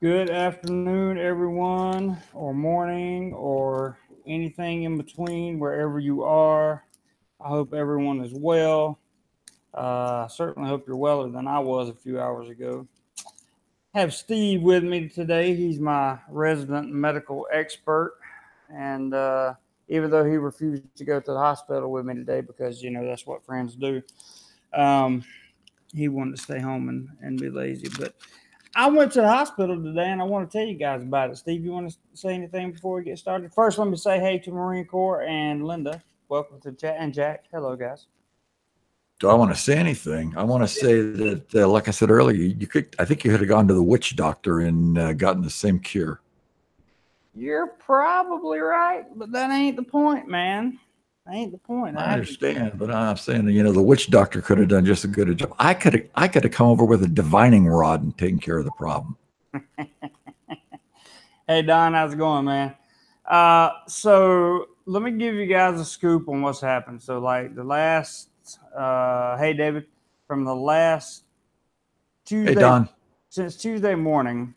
Good afternoon, everyone, or morning, or anything in between, wherever you are. I hope everyone is well. I certainly hope you're weller than I was a few hours ago. Have Steve with me today. He's my resident medical expert, and even though he refused to go to the hospital with me today because that's what friends do, um, he wanted to stay home and be lazy. But I went to the hospital today, and I want to tell you guys about it. Steve, you want to say anything before we get started? First, let me say hey to Marine Corps and Linda. Welcome to the chat, and Jack. Hello, guys. Do I want to say anything? I want to say that, like I said earlier, you could. I think you could have gone to the witch doctor and gotten the same cure. You're probably right, but that ain't the point, man. That ain't the point. I understand, but I'm saying, the witch doctor could have done just as good a job. I could have come over with a divining rod and taken care of the problem. Hey, Don, how's it going, man? So let me give you guys a scoop on what's happened. So, like hey, David, from the last Hey, Tuesday, Don. since Tuesday morning,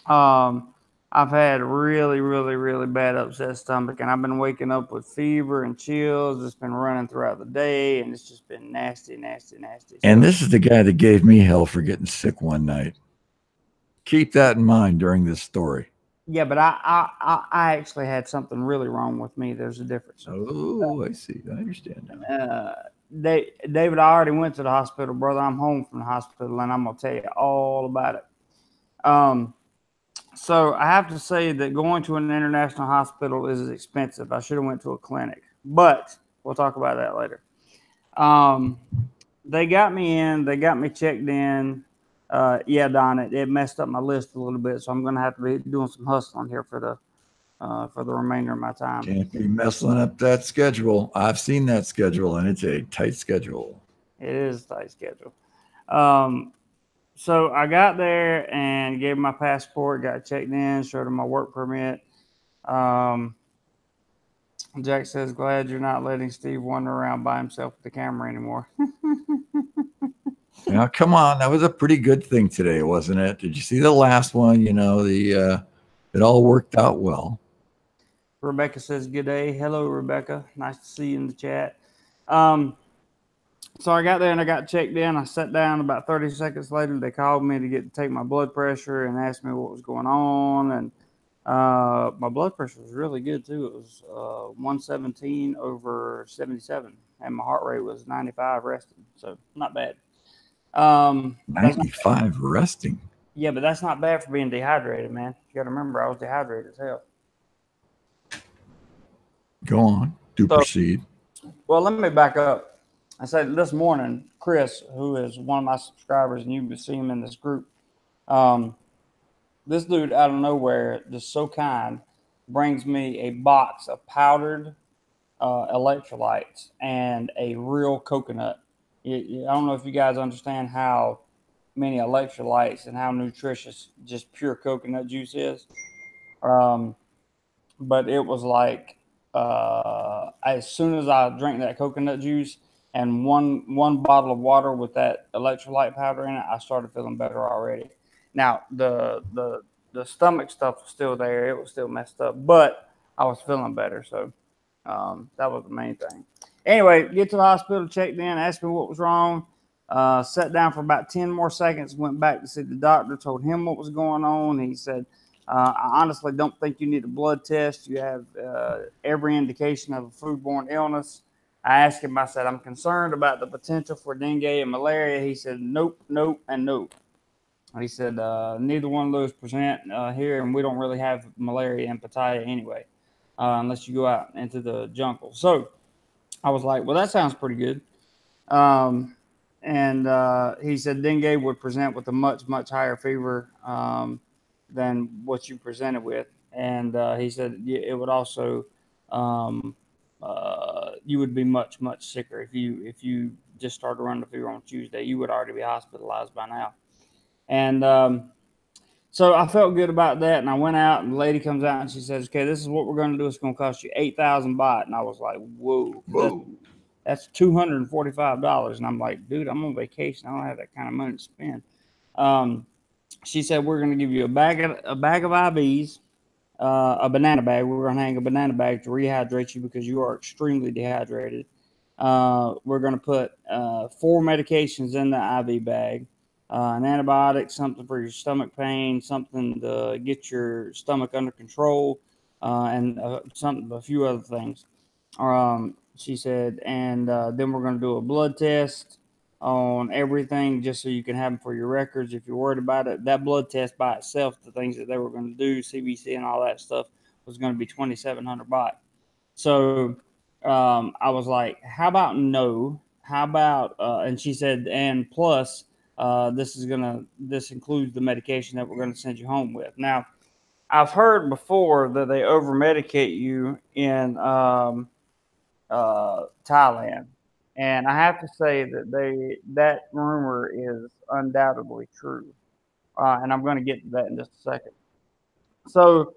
um, I've had really, really, really bad upset stomach, and I've been waking up with fever and chills. It's been running throughout the day, and it's just been nasty, nasty, nasty. And So, this is the guy that gave me hell for getting sick one night. Keep that in mind during this story. yeah, but I actually had something really wrong with me. There's a difference. Oh, I see. I understand now. David, I already went to the hospital, brother. I'm home from the hospital, and I'm gonna tell you all about it. Um, so I have to say that going to an international hospital is expensive. I should have went to a clinic, but we'll talk about that later. Um, they got me in. They got me checked in. Yeah, Don, it messed up my list a little bit, so I'm gonna have to be doing some hustling here for the remainder of my time. Can't be messing up that schedule. I've seen that schedule, and it's a tight schedule. It is a tight schedule. Um, so I got there and gave him my passport, got checked in, showed him my work permit. Um, Jack says, glad you're not letting Steve wander around by himself with the camera anymore. Now, come on, that was a pretty good thing today, wasn't it? Did you see the last one? It all worked out well. Rebecca says, good day. Hello, Rebecca. Nice to see you in the chat. Um, so I got there and I got checked in. I sat down. About 30 seconds later, they called me to take my blood pressure and asked me what was going on. And my blood pressure was really good too. It was 117 over 77, and my heart rate was 95 resting. So not bad. That's not bad. 95 resting. Yeah, but that's not bad for being dehydrated, man. You got to remember, I was dehydrated as hell. Go on. Do So, proceed. well, let me back up. I said this morning, Chris, who is one of my subscribers, and you can see him in this group. Um, this dude out of nowhere, just so kind, brings me a box of powdered electrolytes and a real coconut. I don't know if you guys understand how many electrolytes and how nutritious just pure coconut juice is. Um, but it was like as soon as I drank that coconut juice and one bottle of water with that electrolyte powder in it, I started feeling better already. Now the stomach stuff was still there; it was still messed up, but I was feeling better. So that was the main thing. Anyway, get to the hospital, checked in, asked me what was wrong. Sat down for about 10 more seconds, went back to see the doctor, told him what was going on. He said, I honestly don't think you need a blood test. You have every indication of a foodborne illness. I asked him, I said, I'm concerned about the potential for dengue and malaria. He said, nope, nope, and nope. He said, neither one of those present here, and we don't really have malaria in Pattaya anyway, unless you go out into the jungle. So I was like, well, that sounds pretty good. Um, and he said dengue would present with a much, much higher fever than what you presented with. And he said it would also, um, you would be much, much sicker if you just started running the fever on Tuesday. You would already be hospitalized by now. And so I felt good about that, and I went out, and the lady comes out and she says, "Okay, this is what we're going to do. It's going to cost you 8,000 baht." And I was like, "Whoa, Whoa. that's $245." And I'm like, "Dude, I'm on vacation. I don't have that kind of money to spend." Um, she said we're going to give you a bag of IVs, a banana bag. We're going to hang a banana bag to rehydrate you because you are extremely dehydrated. We're going to put 4 medications in the IV bag, an antibiotic, something for your stomach pain, something to get your stomach under control, and a few other things. She said, and then we're going to do a blood test on everything just so you can have them for your records if you're worried about it. That blood test by itself, the things that they were going to do, CBC and all that stuff, was going to be 2,700 baht. So I was like, how about no? How about, and she said, and plus, this includes the medication that we're going to send you home with. Now, I've heard before that they over medicate you in Thailand, and I have to say that rumor is undoubtedly true. And I'm going to get to that in just a second. So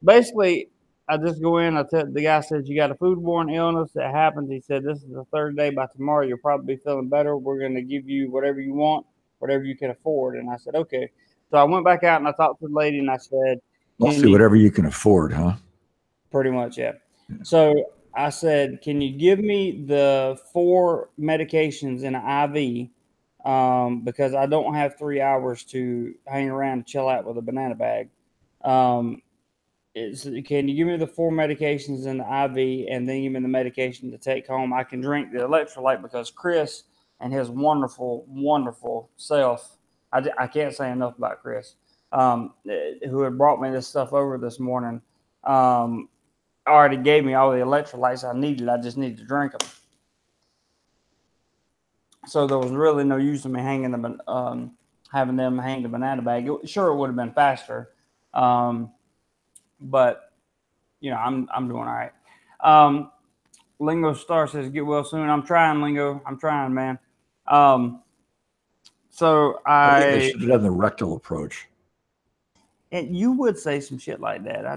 basically, I just go in. I tell the guy says you got a foodborne illness that happens. He said this is the 3rd day. By tomorrow, you'll probably be feeling better. We're going to give you whatever you want, whatever you can afford. And I said okay. So I went back out and I talked to the lady and I said, Mostly whatever you can afford, huh? pretty much, yeah. So I said, can you give me the 4 medications in an IV? Because I don't have 3 hours to hang around and chill out with a banana bag. Can you give me the 4 medications in the IV and then give me the medication to take home? I can drink the electrolyte because Chris and his wonderful, wonderful self, I can't say enough about Chris, who had brought me this stuff over this morning, already gave me all the electrolytes I needed. I just needed to drink them. So there was really no use in me having them hang the banana bag. Sure, it would have been faster, but I'm doing all right. Lingo Star says, "Get well soon." I'm trying, Lingo. I'm trying, man. So I think they should have done the rectal approach. And you would say some shit like that. I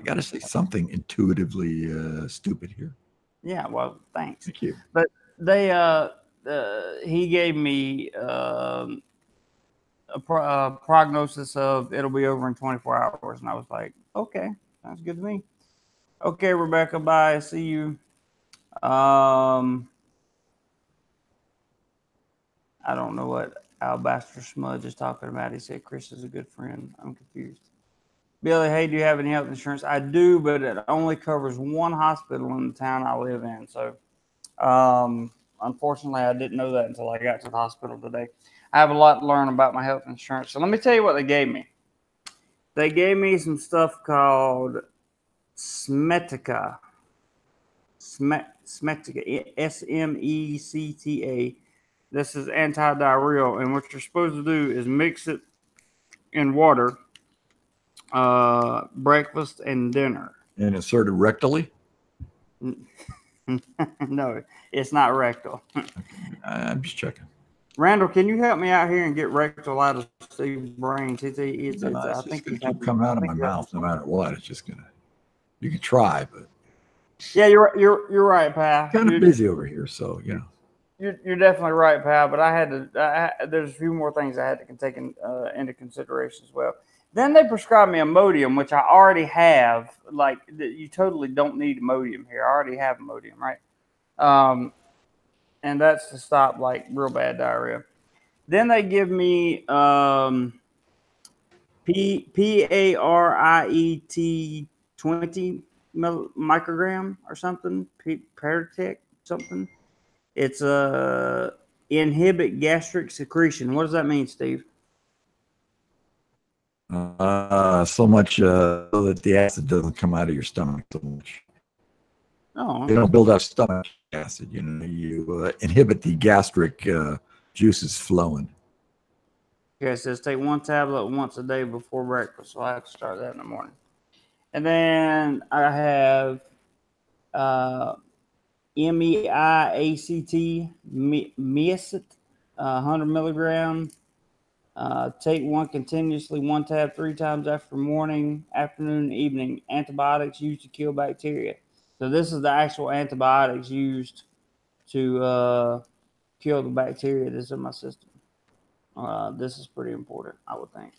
got to say something intuitively stupid here. Yeah, well, thanks. Thank you. But he gave me a prognosis of it'll be over in 24 hours, and I was like, okay, sounds good to me. Okay, Rebecca, bye. See you. I don't know what Alabaster Smudge is talking about. He said Chris is a good friend. I'm confused. Billy, hey, do you have any health insurance? I do, but it only covers one hospital in the town I live in. So, unfortunately, I didn't know that until I got to the hospital today. I have a lot to learn about my health insurance. So let me tell you what they gave me. They gave me some stuff called Smetica. Smetica, Smecta. This is anti-diarrheal, and what you're supposed to do is mix it in water, breakfast and dinner. And inserted rectally? No, it's not rectal. I'm just checking. Randall, can you help me out here and get rectal out of Steve's brain? It's just going to keep coming out of my mouth no matter what. It's just going to. You can try, but. Yeah, you're right, pal. Kind of busy over here, so You're definitely right, pal. But there's a few more things I had to take into consideration as well. Then they prescribed me Imodium, which I already have. Like, you totally don't need Imodium here. I already have Imodium, right? And that's to stop like real bad diarrhea. Then they give me PARIET 20 microgram or something. Paratech something. It's inhibit gastric secretion. What does that mean, Steve? So much so that the acid doesn't come out of your stomach so much. Oh, they don't build up stomach acid. You inhibit the gastric juices flowing. Okay, it says take 1 tablet once a day before breakfast. So I have to start that in the morning. And then I have MEIACT, MEIACT, 100 milligram. Take 1 continuously, 1 tab 3 times after morning, afternoon, and evening. Antibiotics used to kill bacteria. So this is the actual antibiotics used to kill the bacteria that's in my system. This is pretty important, I would think.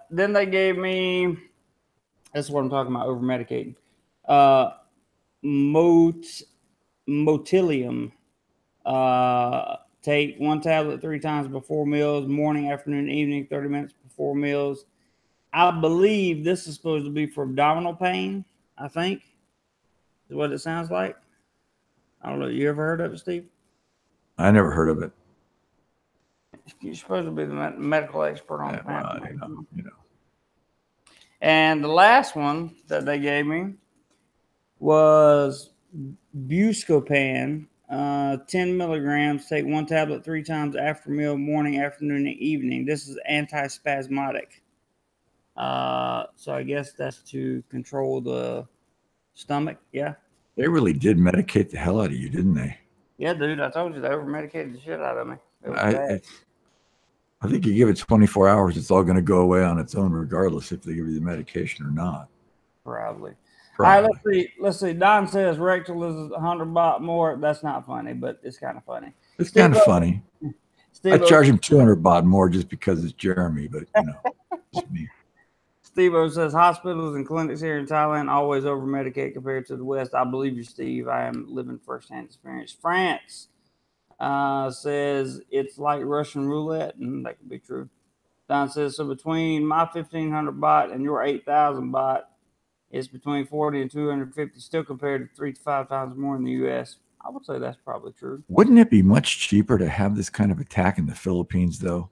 Then they gave me, that's what I'm talking about, over medicating. Uh, Mot Motilium. Take one tablet 3 times before meals, morning, afternoon, evening, 30 minutes before meals. I believe this is supposed to be for abdominal pain, I think, is what it sounds like. I don't know. You ever heard of it, Steve? I never heard of it. You're supposed to be the medical expert on Well, plant. you know. And the last one that they gave me was Buscopan, 10 milligrams. Take one tablet 3 times after meal, morning, afternoon, and evening. This is antispasmodic. So I guess that's to control the stomach. Yeah. They really did medicate the hell out of you, didn't they? Yeah, dude. I told you they over medicated the shit out of me. It was bad. I think you give it 24 hours, it's all going to go away on its own, regardless if they give you the medication or not. Probably. All right, let's see. Let's see. Don says rectal is 100 baht more. That's not funny, but it's kind of funny. It's kind of funny. I charge him 200 baht more just because it's Jeremy, but it's me. Steve-O says hospitals and clinics here in Thailand always over medicate compared to the West. I believe you, Steve. I am living firsthand experience. France says it's like Russian roulette, and that could be true. Don says so between my 1,500 baht and your 8,000 baht, it's between 40 and 250, still compared to 3 to 5 times more in the U.S. I would say that's probably true. Wouldn't it be much cheaper to have this kind of attack in the Philippines, though?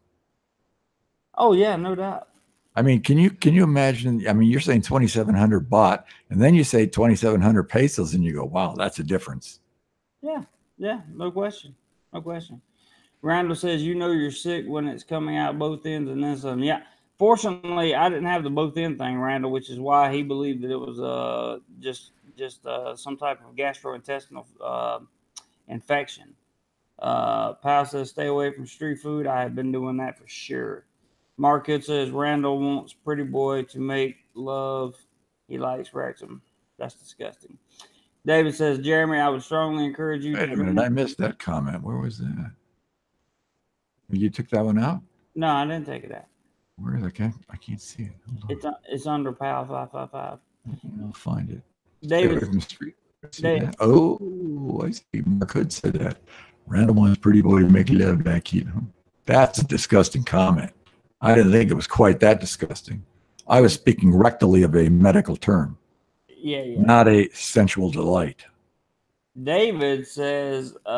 Oh yeah, no doubt. I mean, can you imagine? I mean, you're saying 2,700 baht, and then you say 2,700 pesos, and you go, "Wow, that's a difference." Yeah, no question, no question. Randall says, you're sick when it's coming out both ends and then some. Yeah, fortunately, I didn't have the both end thing, Randall, which is why he believed that it was just some type of gastrointestinal infection. Pal says, stay away from street food. I have been doing that for sure. Market says, Randall wants pretty boy to make love. He likes Wrexham. That's disgusting. David says, Jeremy, I would strongly encourage you Wait a minute, I missed that comment. Where was that? You took that one out? No, I didn't take it out. Where is it? I can't see it. It's under PAL 555. I'll find it. David, oh, I see. Mark Hood said that. Randall wants pretty boy to make love back here. That's a disgusting comment. I didn't think it was quite that disgusting. I was speaking rectally of a medical term. Yeah. Not a sensual delight. David says, hang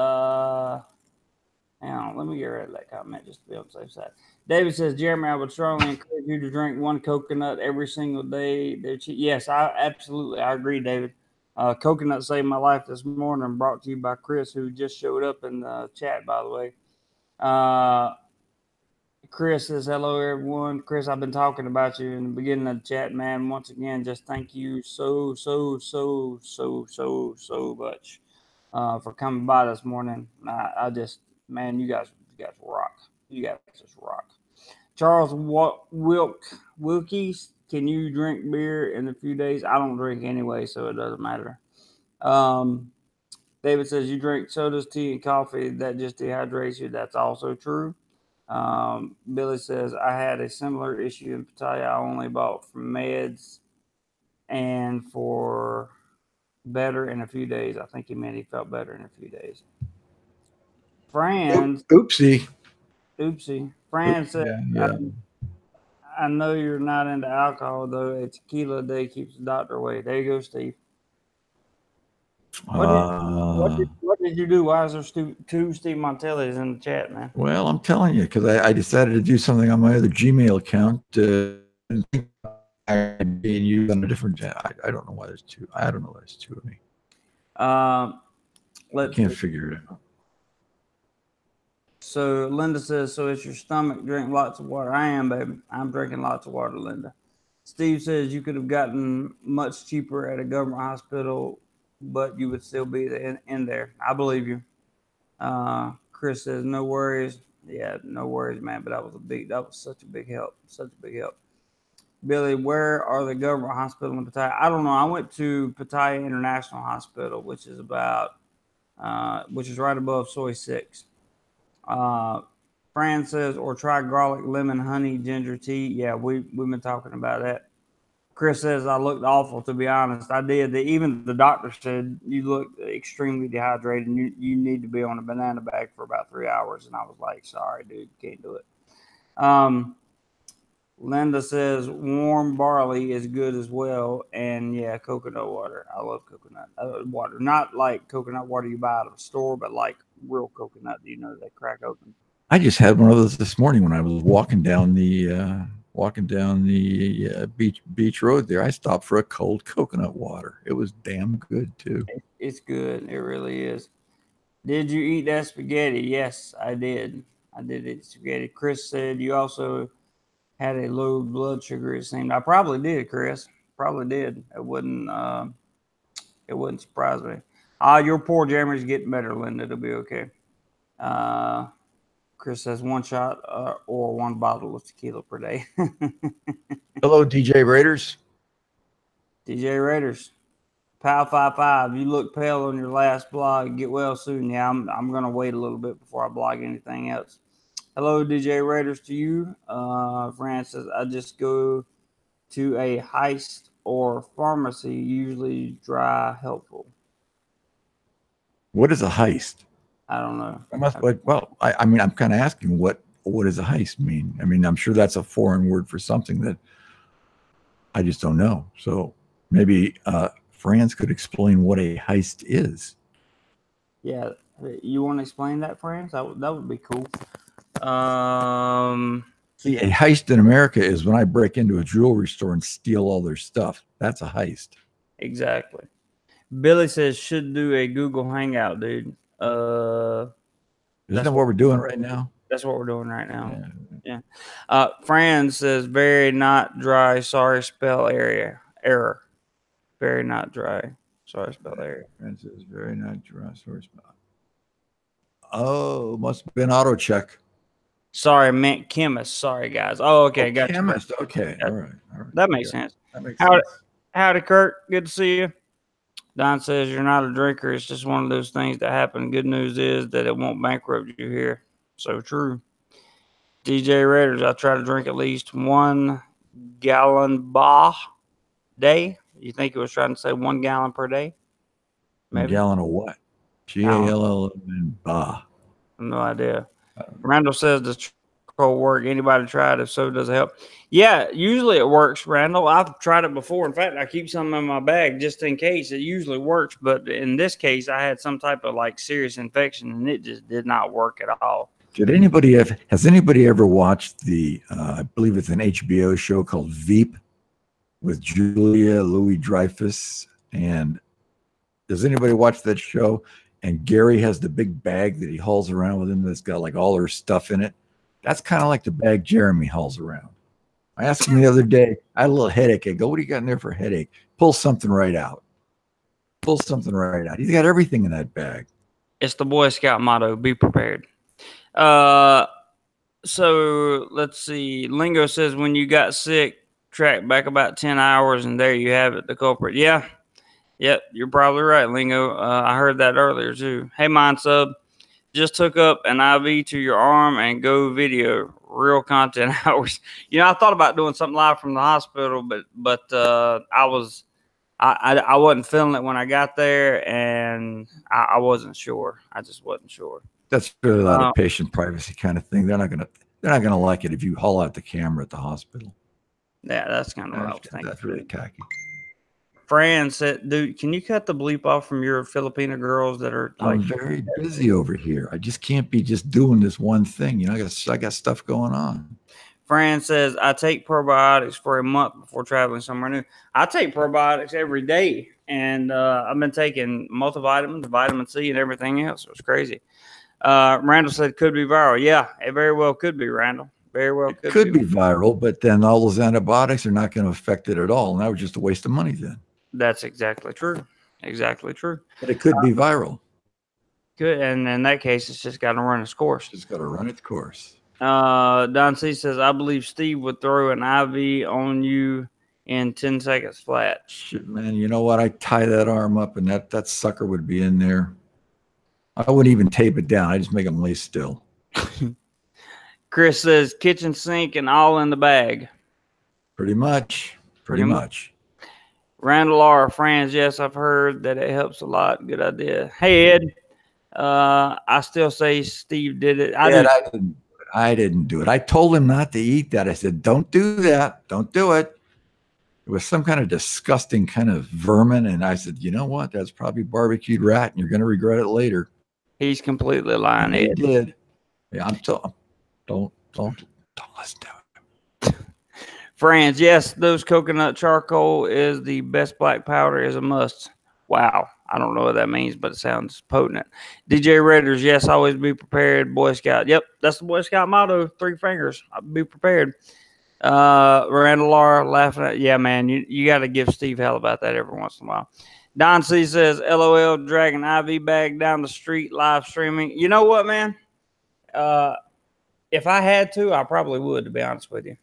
on, let me get rid of that comment just to be on the safe side. David says, Jeremy, I would strongly encourage you to drink one coconut every single day. Yes, I agree, David. Coconut saved my life this morning, brought to you by Chris, who just showed up in the chat, by the way. Chris says, hello, everyone. Chris, I've been talking about you in the beginning of the chat, man. Once again, just thank you so much for coming by this morning. I just, man, you guys rock. You guys just rock. Charles Wilkies, can you drink beer in a few days? I don't drink anyway, so it doesn't matter. David says, you drink sodas, tea, and coffee. That just dehydrates you. That's also true. Billy says, I had a similar issue in Pattaya. I only bought for meds and for better in a few days. I think he meant he felt better in a few days. Fran. Oopsie. Fran said, yeah. I know you're not into alcohol, though. A tequila a day keeps the doctor away. There you go, Steve. What did you do? Why is there two Steve Montellis in the chat, man? Well, I'm telling you, because I decided to do something on my other Gmail account and being used on a different chat. I don't know why there's two. I don't know why there's two of me. I can't figure it out. So Linda says, so it's your stomach, drink lots of water. I am, baby. I'm drinking lots of water, Linda. Steve says you could have gotten much cheaper at a government hospital, but you would still be in there. I believe you. Chris says, no worries. Yeah, no worries, man. But that was such a big help. Billy, where are the government hospitals in Pattaya? I don't know. I went to Pattaya International Hospital, which is right above Soy 6. Fran says, or try garlic, lemon, honey, ginger tea. Yeah, we've been talking about that. Chris says I looked awful. To be honest, I did. Even the doctor said you look extremely dehydrated. And you need to be on a banana bag for about 3 hours. And I was like, sorry, dude, can't do it. Linda says warm barley is good as well, and yeah, coconut water. I love coconut water. Not like coconut water you buy out of a store, but like real coconut. You know, they crack open. I just had one of those this morning when I was walking down the beach road there. I stopped for a cold coconut water. It was damn good too. It's good. It really is. Did you eat that spaghetti? Yes, I did. I did eat spaghetti. Chris said you also had a low blood sugar. It seemed. I probably did, Chris. Probably did. It wouldn't. It wouldn't surprise me. Your poor Jeremy's getting better, Linda. It'll be okay. Chris says 1 shot or 1 bottle of tequila per day. Hello, DJ Raiders. DJ Raiders. Pal55, you look pale on your last blog. Get well soon. Yeah, I'm gonna wait a little bit before I blog anything else. Hello, DJ Raiders, to you. Fran says I just go to a heist or pharmacy, usually dry helpful. What is a heist? I don't know. I mean, I'm kind of asking what does a heist mean? I mean, I'm sure that's a foreign word for something that I just don't know. So maybe Franz could explain what a heist is. Yeah, you want to explain that, Franz? That would be cool. See, a heist in America is when I break into a jewelry store and steal all their stuff. That's a heist. Exactly. Billy says should do a Google Hangout, dude. Isn't that what we're doing right now? That's what we're doing right now. Yeah. Fran says very not dry. Sorry, spell error. Very not dry. Sorry, spell error. Fran says very not dry. Sorry, spell. Oh, must have been auto check. Sorry, I meant chemist. Sorry, guys. Oh, okay. Got chemist. You. Okay. All right. That makes sense. That makes sense. Howdy, Kurt. Good to see you. Don says you're not a drinker. It's just one of those things that happen. Good news is that it won't bankrupt you here. So true. DJ Raiders, I try to drink at least 1 gallon Baht day. You think it was trying to say 1 gallon per day? Maybe. 1 gallon of what? G-A-L-L-N Baht. No idea. Randall says, does charcoal work? Anybody tried? If so, does it help? Yeah, usually it works, Randall. I've tried it before. In fact, I keep some in my bag just in case. It usually works. But in this case, I had some type of like serious infection, and it just did not work at all. Has anybody ever watched the, I believe it's an HBO show called Veep with Julia Louis-Dreyfus? And does anybody watch that show? And Gary has the big bag that he hauls around with him that's got like all her stuff in it. That's kind of like the bag Jeremy hauls around. I asked him the other day, I had a little headache. I go, what do you got in there for a headache? Pull something right out. Pull something right out. He's got everything in that bag. It's the Boy Scout motto, be prepared. So let's see. Lingo says when you got sick, track back about 10 hours and there you have it, the culprit. Yeah. Yep, you're probably right, Lingo. I heard that earlier too. Hey, Mind Sub, just took up an IV to your arm and go video. Real content hours. You know, I thought about doing something live from the hospital, but I wasn't feeling it when I got there, and I wasn't sure. I just wasn't sure. That's really a lot of patient privacy kind of thing. They're not gonna like it if you haul out the camera at the hospital. Yeah, that's kind of what I was thinking. That's really tacky. Fran said, dude, can you cut the bleep off from your Filipino girls that are like... I'm very busy over here. I just can't be just doing this one thing. You know, I got stuff going on. Fran says, I take probiotics for a month before traveling somewhere new. I take probiotics every day, and I've been taking multivitamins, vitamin C, and everything else. It was crazy. Randall said, could be viral. Yeah, it very well could be, Randall. Very well could be viral, but then all those antibiotics are not going to affect it at all. And that was just a waste of money then. That's exactly true. Exactly true. But it could be viral. Good. And in that case, it's just got to run its course. It's got to run its course. Don C says, I believe Steve would throw an IV on you in 10 seconds flat. Shit, man. You know what? I tie that arm up and that sucker would be in there. I wouldn't even tape it down. I just make him lay still. Chris says kitchen sink and all in the bag. Pretty much. Pretty much. Randall R. Franz, yes, I've heard that it helps a lot. Good idea. Hey, Ed. I still say Steve did it. I didn't do it. I told him not to eat that. I said, don't do that. Don't do it. It was some kind of disgusting kind of vermin. And I said, you know what? That's probably barbecued rat, and you're going to regret it later. He's completely lying. He did. Yeah, don't listen to it. Franz, yes, those coconut charcoal is the best black powder, is a must. Wow. I don't know what that means, but it sounds potent. DJ Raiders, yes, always be prepared. Boy Scout. Yep, that's the Boy Scout motto. 3 fingers. I'll be prepared. Randall Laura laughing at, yeah, man, you got to give Steve hell about that every once in a while. Don C says, LOL, dragging IV bag down the street, live streaming. You know what, man? If I had to, I probably would, to be honest with you.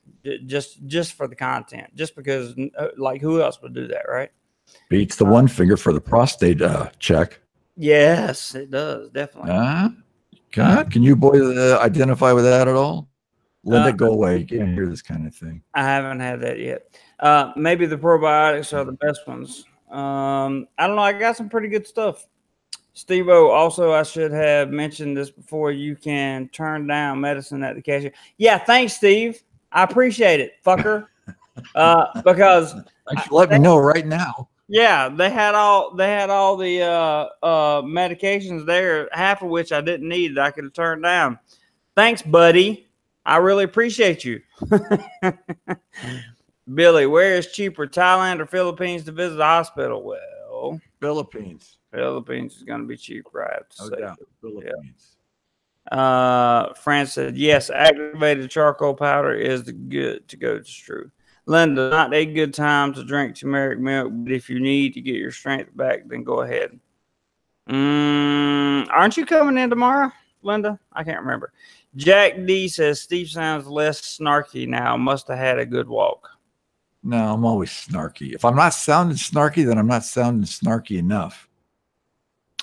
Just for the content. Just because, like, who else would do that, right? Beats the one finger for the prostate check. Yes, it does, definitely. God, can you boys identify with that at all? Linda, go away. You can't hear this kind of thing. I haven't had that yet. Maybe the probiotics are the best ones. I don't know. I got some pretty good stuff. Steve-O, also, I should have mentioned this before. You can turn down medicine at the cashier. Yeah, thanks, Steve. I appreciate it, fucker. Because let me know right now. Yeah, they had all the medications there, half of which I didn't need that I could have turned down. Thanks, buddy. I really appreciate you. Billy, where is cheaper, Thailand or Philippines to visit a hospital? Well, Philippines. Philippines is going to be cheaper, I have to say. Yeah, Philippines. France said, yes, activated charcoal powder is the good to go. It's true. Linda, not a good time to drink turmeric milk, but if you need to get your strength back, then go ahead. Aren't you coming in tomorrow, Linda? I can't remember. Jack D says, Steve sounds less snarky now. Must have had a good walk. No, I'm always snarky. If I'm not sounding snarky, then I'm not sounding snarky enough.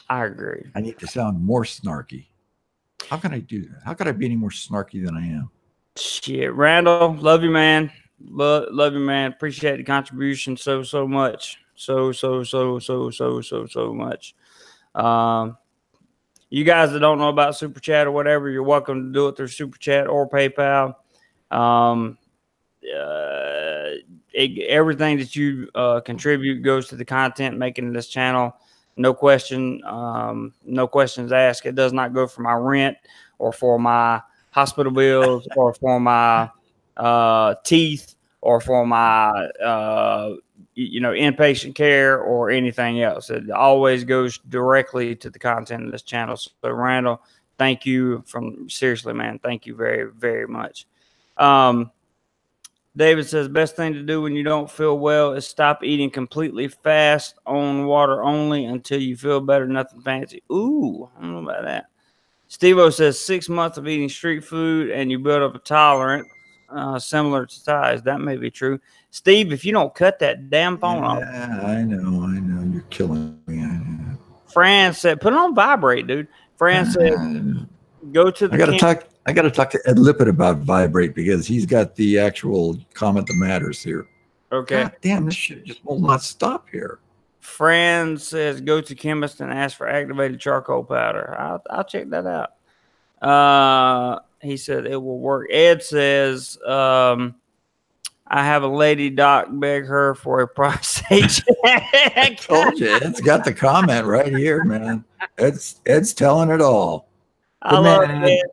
I agree. I need to sound more snarky. How can I do that? How could I be any more snarky than I am? Shit, Randall, love you, man. Love you, man. Appreciate the contribution so much. So much. You guys that don't know about Super Chat or whatever, you're welcome to do it through Super Chat or PayPal. Everything that you contribute goes to the content making this channel. No questions asked. It does not go for my rent or for my hospital bills or for my teeth or for my inpatient care or anything else. It always goes directly to the content of this channel. So Randall, thank you seriously, man. Thank you very, very much. David says, best thing to do when you don't feel well is stop eating completely fast on water only until you feel better. Nothing fancy. Ooh, I don't know about that. Steve-O says 6 months of eating street food and you build up a tolerance similar to Ty's. That may be true. Steve, if you don't cut that damn phone off. I know. You're killing me. I know. Fran said, put it on vibrate, dude. Fran said, go to the I got to talk to Ed Lippett about vibrate because he's got the actual comment that matters here. Okay. God damn, this shit just will not stop here. Fran says, go to chemist and ask for activated charcoal powder. I'll check that out. He said it will work. Ed says, I have a lady doc, beg her for a prostate check. I told you, Ed's got the comment right here, man. Ed's telling it all. I love it, Ed.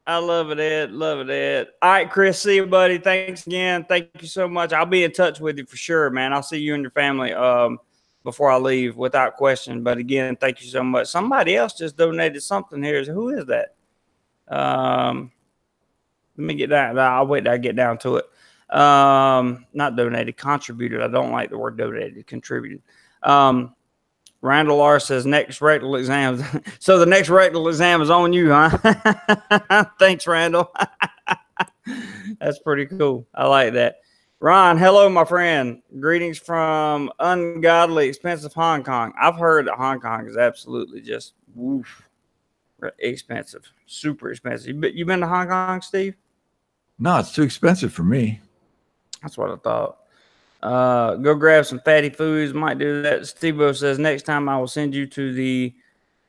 I love it, Ed. Love it, Ed. All right, Chris, see you, buddy. Thanks again. Thank you so much. I'll be in touch with you for sure, man. I'll see you and your family before I leave without question. But again, thank you so much. Somebody else just donated something here. Who is that? Let me get down. I'll wait till I get down to it. Not donated, contributed. I don't like the word donated, contributed. Randall R says next rectal exam. So the next rectal exam is on you, huh? Thanks, Randall. That's pretty cool. I like that. Ron, hello, my friend. Greetings from ungodly expensive Hong Kong. I've heard that Hong Kong is absolutely just woof, expensive, super expensive. You been to Hong Kong, Steve? No, it's too expensive for me. That's what I thought. Go grab some fatty foods. Might do that. Steve-O says, next time I will send you to the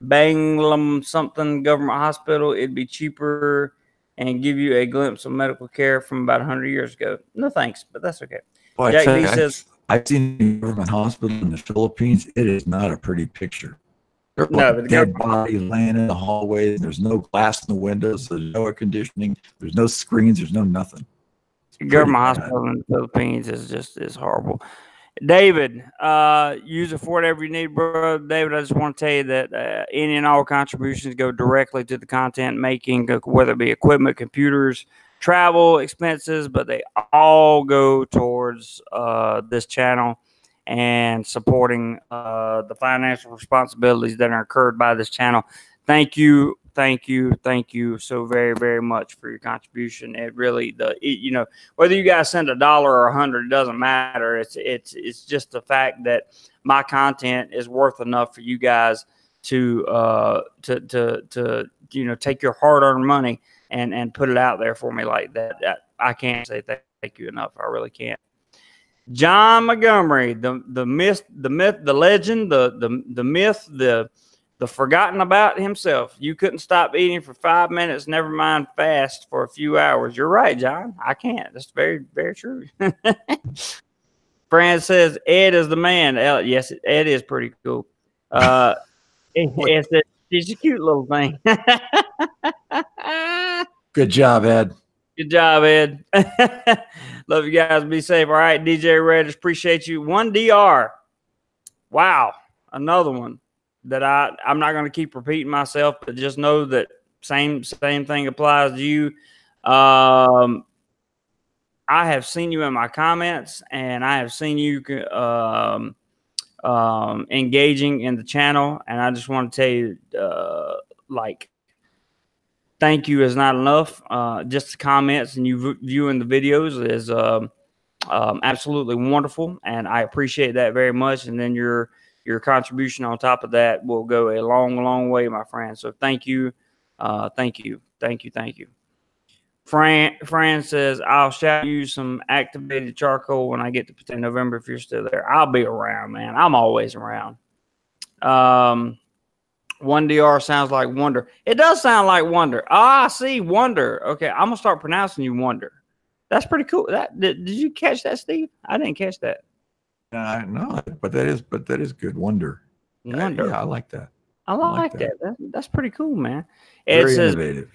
Banglam something government hospital. It'd be cheaper and give you a glimpse of medical care from about 100 years ago. No thanks, but that's okay. Well, Jack D says, I've seen the government hospital in the Philippines. It is not a pretty picture. There are no, but the dead bodies laying in the hallways. There's no glass in the windows. There's no air conditioning. There's no screens. There's no nothing. government hospital in the Philippines is horrible. David, use it for whatever you need, bro. David, I just want to tell you that any and all contributions go directly to the content making, whether it be equipment, computers, travel expenses, but they all go towards this channel and supporting the financial responsibilities that are incurred by this channel. Thank you so very, very much for your contribution. It really, you know, whether you guys send $1 or $100, it doesn't matter. It's just the fact that my content is worth enough for you guys to you know, take your hard-earned money and put it out there for me like that. I can't say thank you enough. I really can't. John Montgomery, the myth, the legend, the myth, the forgotten about himself. You couldn't stop eating for 5 minutes, never mind fast for a few hours. You're right, John. I can't. That's very, very true. Fran says, Ed is the man. Yes, Ed is pretty cool. Ed says, she's a cute little thing. Good job, Ed. Good job, Ed. Love you guys. Be safe. All right, DJ Reddish, appreciate you. 1DR. Wow, another one that I'm not going to keep repeating myself, but just know that same thing applies to you. I have seen you in my comments, and I have seen you engaging in the channel, and I just want to tell you, like, thank you is not enough. Just the comments and you viewing the videos is absolutely wonderful, and I appreciate that very much. And then your contribution on top of that will go a long way, my friend. So thank you. Thank you. Fran says, I'll shout you some activated charcoal when I get to Pattaya in November if you're still there. I'll be around, man. I'm always around. 1DR sounds like Wonder. It does sound like Wonder. Ah, I see, Wonder. Okay, I'm gonna start pronouncing you Wonder. That's pretty cool. Did you catch that, Steve? I didn't catch that. No, but that is good. Wonder. Wonder. Yeah, I like that. I like that. That's pretty cool, man. Very innovative.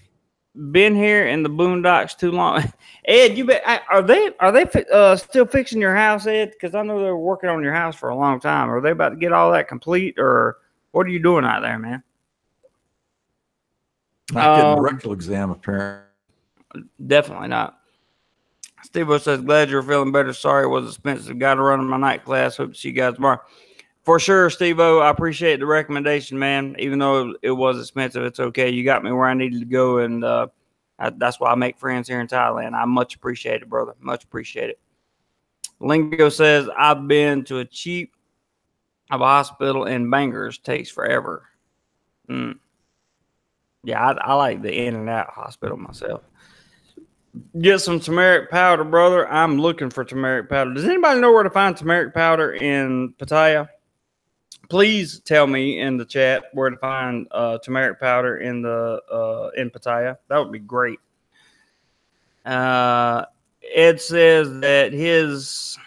Been here in the boondocks too long. Ed, you bet. Are they still fixing your house, Ed? Because I know they were working on your house for a long time. Are they about to get all that complete, or what are you doing out there, man? Not getting a rectal exam, apparently. Definitely not. Steve-O says, glad you're feeling better. Sorry it was expensive. Got to run in my night class. Hope to see you guys tomorrow. For sure, Steve-O. I appreciate the recommendation, man. Even though it was expensive, it's okay. You got me where I needed to go, and that's why I make friends here in Thailand. I much appreciate it, brother. Much appreciate it. Lingo says, I've been to a cheap of a hospital in Bangors. Takes forever. Yeah, I like the in and out hospital myself. Get some turmeric powder, brother. I'm looking for turmeric powder. Does anybody know where to find turmeric powder in Pattaya? Please tell me in the chat where to find turmeric powder in Pattaya. That would be great. Ed says that his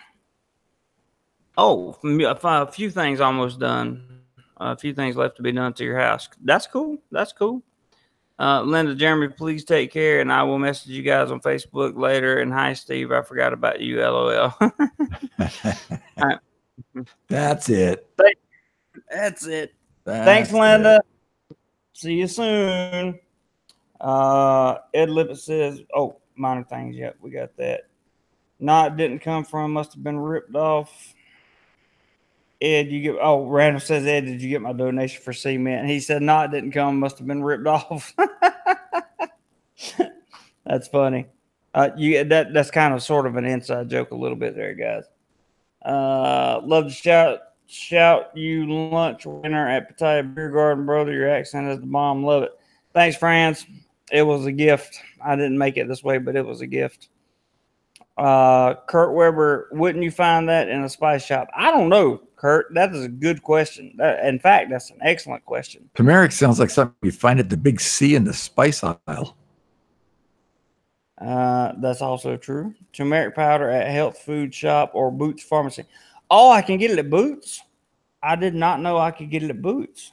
a few things almost done. A few things left to be done to your house. That's cool. That's cool. Linda, Jeremy, please take care, and I will message you guys on Facebook later. And hi, Steve, I forgot about you, LOL. Right. That's it. That's it. Thanks, Linda. See you soon. Ed Lippett says, oh, minor things. Yep, we got that. Not didn't come from, must have been ripped off. Ed, Randall says, Ed, did you get my donation for cement? He said, no, it didn't come. Must have been ripped off. That's funny. That's kind of sort of an inside joke a little bit there, guys. Love to shout you lunch winner at Pattaya Beer Garden, brother. Your accent is the bomb. Love it. Thanks, friends. It was a gift. I didn't make it this way, but it was a gift. Kurt Weber, wouldn't you find that in a spice shop? I don't know, Kurt. That is a good question. In fact, that's an excellent question. Turmeric sounds like something you find at the big C in the spice aisle. That's also true. Turmeric powder at health food shop or Boots Pharmacy. Oh, I can get it at Boots. I did not know I could get it at Boots.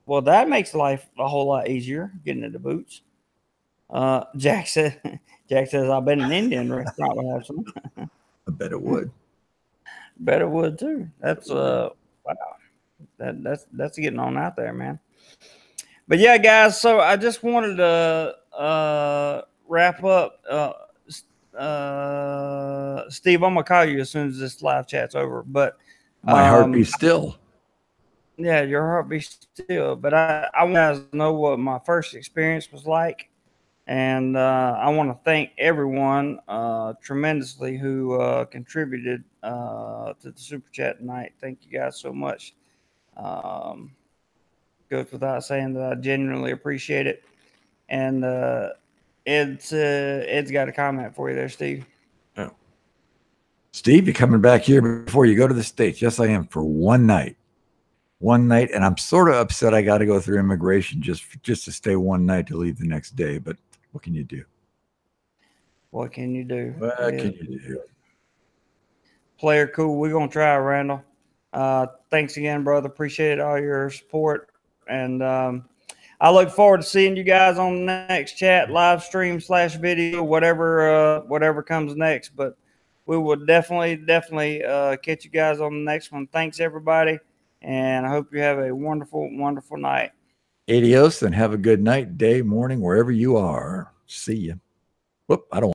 Well, that makes life a whole lot easier getting it at Boots. Jack says, I bet an Indian restaurant would have some. I bet it would. Bet it would too. That's wow. That's getting on out there, man. But yeah, guys. So I just wanted to wrap up. Steve, I'm gonna call you as soon as this live chat's over. But my heart beats still. Yeah, your heart beats still. But I want you guys to know what my first experience was like. And I want to thank everyone tremendously who contributed to the Super Chat tonight. Thank you guys so much. Goes without saying that I genuinely appreciate it. And Ed's got a comment for you there, Steve. Oh. Steve, you're coming back here before you go to the States. Yes, I am, for one night. One night, and I'm sort of upset I got to go through immigration just to stay one night to leave the next day, but what can you do? What can you do? What can you do? Player cool. We're going to try, Randall. Thanks again, brother. Appreciate all your support. And I look forward to seeing you guys on the next chat, live stream / video, whatever comes next. But we will definitely catch you guys on the next one. Thanks, everybody. And I hope you have a wonderful, wonderful night. Adios, and have a good night, day, morning, wherever you are. See ya. Whoop, I don't